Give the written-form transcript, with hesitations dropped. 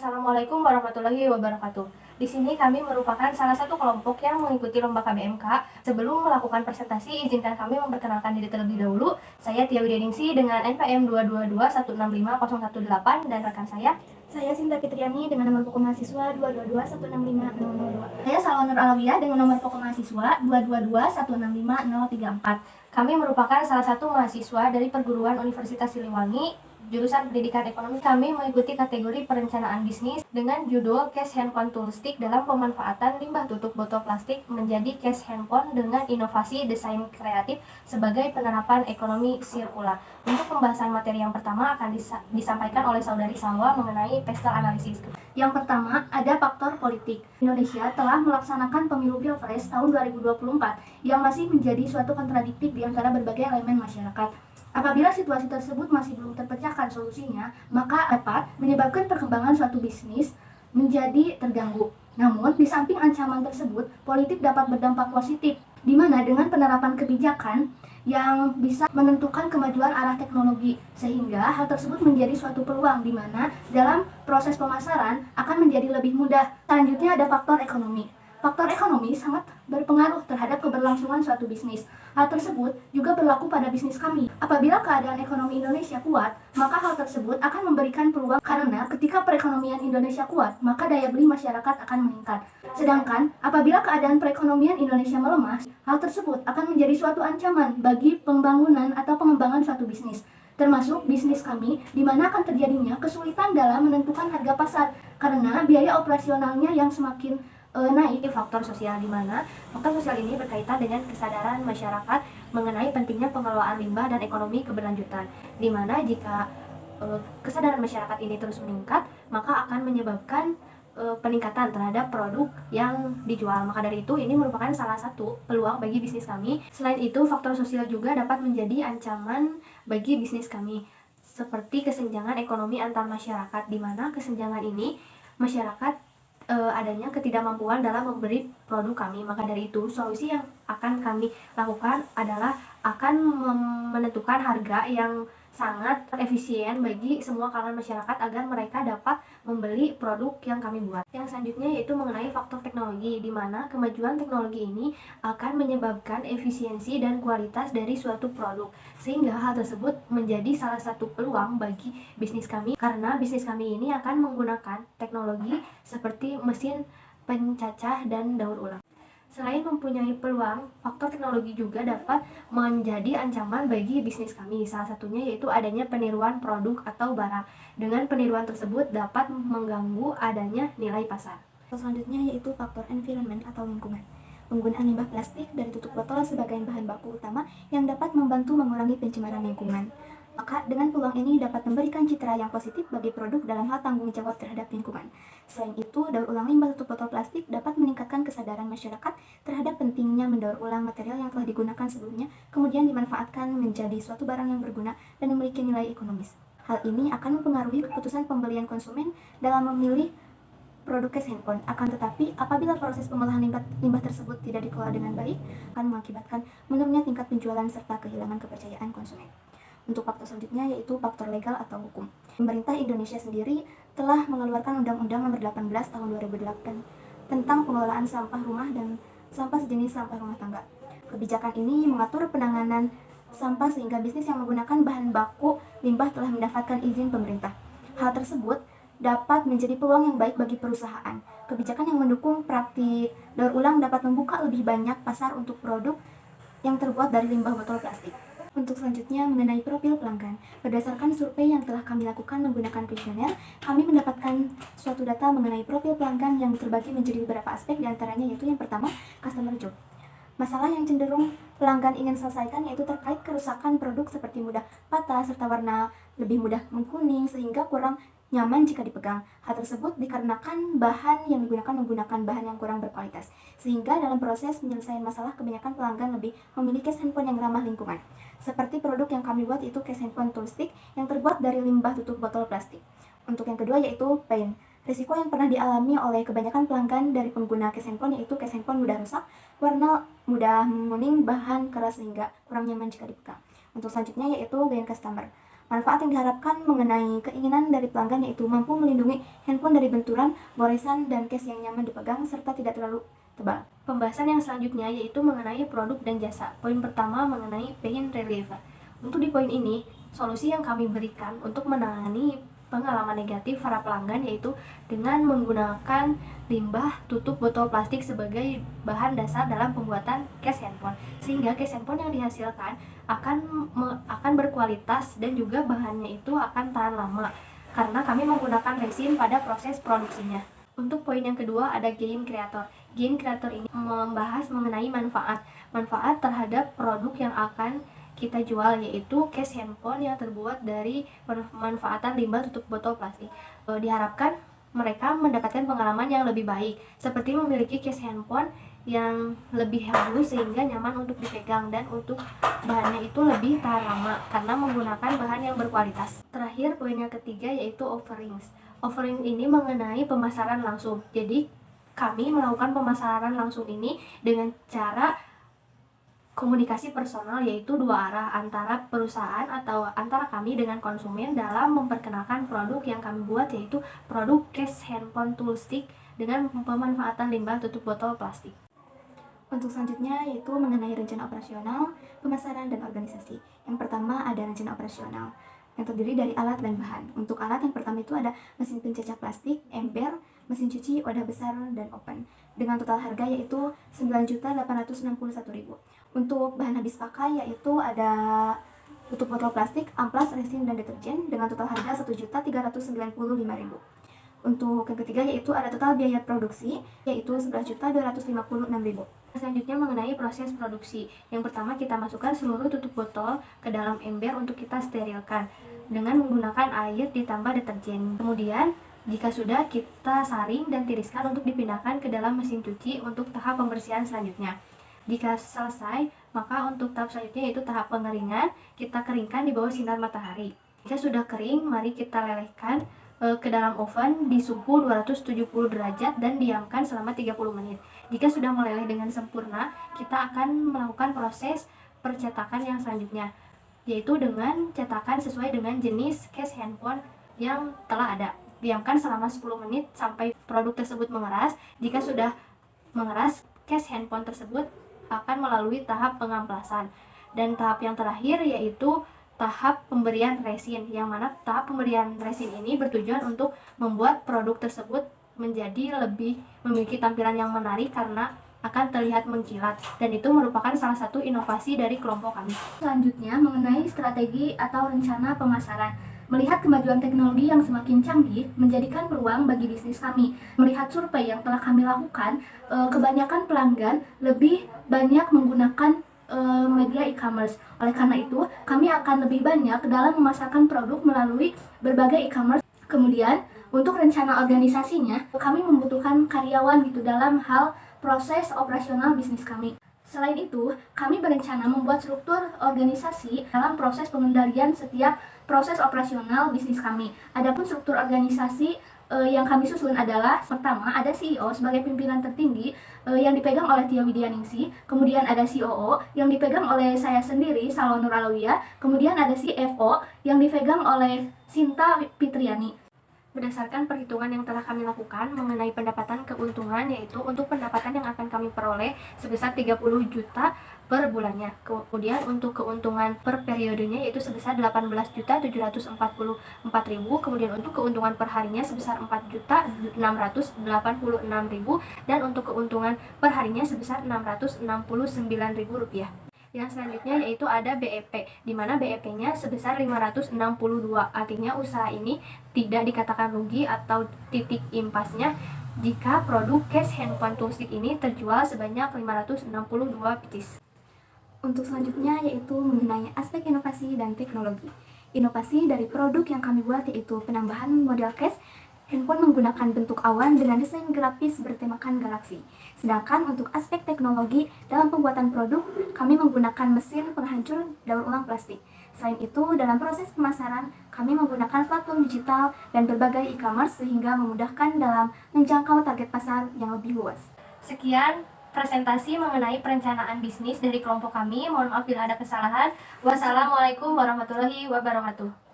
Assalamualaikum warahmatullahi wabarakatuh. Di sini kami merupakan salah satu kelompok yang mengikuti lomba KBMK. Sebelum melakukan presentasi, izinkan kami memperkenalkan diri terlebih dahulu. Saya Tia Widianingsih dengan NPM 222165018 dan rekan Saya Sinta Fitriani dengan nomor pokok mahasiswa 222165002. Saya Salwa Nur Alawiyah dengan nomor pokok mahasiswa 222165034. Kami merupakan salah satu mahasiswa dari perguruan Universitas Siliwangi, jurusan Pendidikan Ekonomi. Kami mengikuti kategori perencanaan bisnis dengan judul Case Handphone Toolstick dalam pemanfaatan limbah tutup botol plastik menjadi case handphone dengan inovasi desain kreatif sebagai penerapan ekonomi sirkular. Untuk pembahasan materi yang pertama akan disampaikan oleh Saudari Salwa mengenai pestel analisis. Yang pertama, ada faktor politik. Indonesia telah melaksanakan pemilu Pilpres tahun 2024 yang masih menjadi suatu kontradiktif di antara berbagai elemen masyarakat. Apabila situasi tersebut masih belum terpecahkan solusinya, maka dapat menyebabkan perkembangan suatu bisnis menjadi terganggu. Namun, di samping ancaman tersebut, politik dapat berdampak positif, di mana dengan penerapan kebijakan yang bisa menentukan kemajuan arah teknologi, sehingga hal tersebut menjadi suatu peluang di mana dalam proses pemasaran akan menjadi lebih mudah. Selanjutnya ada faktor ekonomi. Faktor ekonomi sangat berpengaruh terhadap keberlangsungan suatu bisnis. Hal tersebut juga berlaku pada bisnis kami. Apabila keadaan ekonomi Indonesia kuat, maka hal tersebut akan memberikan peluang karena ketika perekonomian Indonesia kuat, maka daya beli masyarakat akan meningkat. Sedangkan apabila keadaan perekonomian Indonesia melemah, hal tersebut akan menjadi suatu ancaman bagi pembangunan atau pengembangan suatu bisnis. Termasuk bisnis kami, di mana akan terjadinya kesulitan dalam menentukan harga pasar karena biaya operasionalnya yang semakin naik. Faktor sosial, di mana faktor sosial ini berkaitan dengan kesadaran masyarakat mengenai pentingnya pengelolaan limbah dan ekonomi keberlanjutan, di mana jika kesadaran masyarakat ini terus meningkat, maka akan menyebabkan peningkatan terhadap produk yang dijual. Maka dari itu, ini merupakan salah satu peluang bagi bisnis kami. Selain itu, faktor sosial juga dapat menjadi ancaman bagi bisnis kami, seperti kesenjangan ekonomi antar masyarakat, di mana kesenjangan ini masyarakat adanya ketidakmampuan dalam memberi produk kami. Maka dari itu, solusi yang akan kami lakukan adalah akan menentukan harga yang sangat efisien bagi semua kalangan masyarakat agar mereka dapat membeli produk yang kami buat. Yang selanjutnya yaitu mengenai faktor teknologi, di mana kemajuan teknologi ini akan menyebabkan efisiensi dan kualitas dari suatu produk, sehingga hal tersebut menjadi salah satu peluang bagi bisnis kami, karena bisnis kami ini akan menggunakan teknologi seperti mesin pencacah dan daur ulang. Selain mempunyai peluang, faktor teknologi juga dapat menjadi ancaman bagi bisnis kami. Salah satunya yaitu adanya peniruan produk atau barang. Dengan peniruan tersebut dapat mengganggu adanya nilai pasar. Selanjutnya yaitu faktor environment atau lingkungan. Penggunaan limbah plastik dari tutup botol sebagai bahan baku utama yang dapat membantu mengurangi pencemaran lingkungan. Maka dengan peluang ini dapat memberikan citra yang positif bagi produk dalam hal tanggung jawab terhadap lingkungan. Selain itu, daur ulang limbah tutup botol plastik dapat meningkatkan kesadaran masyarakat terhadap pentingnya mendaur ulang material yang telah digunakan sebelumnya, kemudian dimanfaatkan menjadi suatu barang yang berguna dan memiliki nilai ekonomis. Hal ini akan mempengaruhi keputusan pembelian konsumen dalam memilih produk case handphone. Akan tetapi, apabila proses pengolahan limbah tersebut tidak dikelola dengan baik, akan mengakibatkan menurunnya tingkat penjualan serta kehilangan kepercayaan konsumen. Untuk faktor selanjutnya yaitu faktor legal atau hukum. Pemerintah Indonesia sendiri telah mengeluarkan Undang-Undang Nomor 18 Tahun 2008 tentang pengelolaan sampah rumah dan sampah sejenis sampah rumah tangga. Kebijakan ini mengatur penanganan sampah sehingga bisnis yang menggunakan bahan baku limbah telah mendapatkan izin pemerintah. Hal tersebut dapat menjadi peluang yang baik bagi perusahaan. Kebijakan yang mendukung praktik daur ulang dapat membuka lebih banyak pasar untuk produk yang terbuat dari limbah botol plastik. Untuk selanjutnya mengenai profil pelanggan. Berdasarkan survei yang telah kami lakukan menggunakan kuesioner, kami mendapatkan suatu data mengenai profil pelanggan yang terbagi menjadi beberapa aspek, diantaranya yaitu yang pertama, customer job. Masalah yang cenderung pelanggan ingin selesaikan yaitu terkait kerusakan produk seperti mudah patah serta warna lebih mudah mengkuning sehingga kurang nyaman jika dipegang. Hal tersebut dikarenakan bahan yang digunakan menggunakan bahan yang kurang berkualitas, sehingga dalam proses penyelesaian masalah kebanyakan pelanggan lebih memilih case handphone yang ramah lingkungan. Seperti produk yang kami buat itu case handphone toolstick yang terbuat dari limbah tutup botol plastik. Untuk yang kedua yaitu paint. Risiko yang pernah dialami oleh kebanyakan pelanggan dari pengguna case handphone yaitu case handphone mudah rusak, warna mudah menguning, bahan keras sehingga kurang nyaman jika dipegang. Untuk selanjutnya yaitu gain customer. Manfaat yang diharapkan mengenai keinginan dari pelanggan yaitu mampu melindungi handphone dari benturan, goresan, dan case yang nyaman dipegang serta tidak terlalu tebal. Pembahasan yang selanjutnya yaitu mengenai produk dan jasa. Poin pertama mengenai pain relief. Untuk di poin ini, solusi yang kami berikan untuk menangani pengalaman negatif para pelanggan yaitu dengan menggunakan limbah tutup botol plastik sebagai bahan dasar dalam pembuatan case handphone, sehingga case handphone yang dihasilkan akan berkualitas dan juga bahannya itu akan tahan lama karena kami menggunakan resin pada proses produksinya. Untuk poin yang kedua ada gain creator. Gain creator ini membahas mengenai manfaat terhadap produk yang akan kita jual, yaitu case handphone yang terbuat dari pemanfaatan limbah tutup botol plastik. Diharapkan mereka mendapatkan pengalaman yang lebih baik, seperti memiliki case handphone yang lebih halus sehingga nyaman untuk dipegang, dan untuk bahannya itu lebih tahan lama karena menggunakan bahan yang berkualitas. Terakhir, poin yang ketiga yaitu offerings. Offering ini mengenai pemasaran langsung. Jadi kami melakukan pemasaran langsung ini dengan cara komunikasi personal, yaitu dua arah antara perusahaan atau antara kami dengan konsumen dalam memperkenalkan produk yang kami buat, yaitu produk case handphone toolstick dengan pemanfaatan limbah tutup botol plastik. Untuk selanjutnya yaitu mengenai rencana operasional, pemasaran, dan organisasi. Yang pertama ada rencana operasional yang terdiri dari alat dan bahan. Untuk alat yang pertama itu ada mesin pencecah plastik, ember, mesin cuci, wadah besar, dan oven. Dengan total harga yaitu Rp9.861.000. Untuk bahan habis pakai yaitu ada tutup botol plastik, amplas, resin, dan deterjen dengan total harga Rp1.395.000. Untuk yang ketiga yaitu ada total biaya produksi yaitu Rp11.256.000. Selanjutnya mengenai proses produksi. Yang pertama kita masukkan seluruh tutup botol ke dalam ember untuk kita sterilkan dengan menggunakan air ditambah deterjen. Kemudian jika sudah, kita saring dan tiriskan untuk dipindahkan ke dalam mesin cuci untuk tahap pembersihan selanjutnya. Jika selesai, maka untuk tahap selanjutnya yaitu tahap pengeringan, kita keringkan di bawah sinar matahari. Jika sudah kering, mari kita lelehkan ke dalam oven di suhu 270 derajat dan diamkan selama 30 menit. Jika sudah meleleh dengan sempurna, kita akan melakukan proses percetakan yang selanjutnya, yaitu dengan cetakan sesuai dengan jenis case handphone yang telah ada. Diamkan selama 10 menit sampai produk tersebut mengeras. Jika sudah mengeras, case handphone tersebut akan melalui tahap pengamplasan. Dan tahap yang terakhir yaitu tahap pemberian resin, yang mana tahap pemberian resin ini bertujuan untuk membuat produk tersebut menjadi lebih memiliki tampilan yang menarik karena akan terlihat mengkilat, dan itu merupakan salah satu inovasi dari kelompok kami. Selanjutnya mengenai strategi atau rencana pemasaran. Melihat kemajuan teknologi yang semakin canggih menjadikan peluang bagi bisnis kami. Melihat survei yang telah kami lakukan, kebanyakan pelanggan lebih banyak menggunakan media e-commerce. Oleh karena itu, kami akan lebih banyak dalam memasarkan produk melalui berbagai e-commerce. Kemudian, untuk rencana organisasinya, kami membutuhkan karyawan gitu dalam hal proses operasional bisnis kami. Selain itu, kami berencana membuat struktur organisasi dalam proses pengendalian setiap proses operasional bisnis kami. Adapun struktur organisasi yang kami susun adalah, pertama ada CEO sebagai pimpinan tertinggi yang dipegang oleh Tia Widyaningsih, kemudian ada COO yang dipegang oleh saya sendiri, Salwa Nur Alawiyah, kemudian ada CFO yang dipegang oleh Sinta Fitriani. Berdasarkan perhitungan yang telah kami lakukan mengenai pendapatan keuntungan, yaitu untuk pendapatan yang akan kami peroleh sebesar 30 juta per bulannya. Kemudian untuk keuntungan per periodenya yaitu sebesar 18.744.000. Kemudian untuk keuntungan per harinya sebesar 4.686.000, dan untuk keuntungan per harinya sebesar Rp669.000. Yang selanjutnya yaitu ada BEP, di mana BEP-nya sebesar 562. Artinya usaha ini tidak dikatakan rugi atau titik impasnya jika produk case handphone toolstick ini terjual sebanyak 562 pieces. Untuk selanjutnya yaitu mengenai aspek inovasi dan teknologi. Inovasi dari produk yang kami buat yaitu penambahan model case handphone menggunakan bentuk awan dengan desain grafis bertemakan galaksi. Sedangkan untuk aspek teknologi dalam pembuatan produk, kami menggunakan mesin penghancur daur ulang plastik. Selain itu, dalam proses pemasaran, kami menggunakan platform digital dan berbagai e-commerce sehingga memudahkan dalam menjangkau target pasar yang lebih luas. Sekian presentasi mengenai perencanaan bisnis dari kelompok kami. Mohon maaf bila ada kesalahan. Wassalamualaikum warahmatullahi wabarakatuh.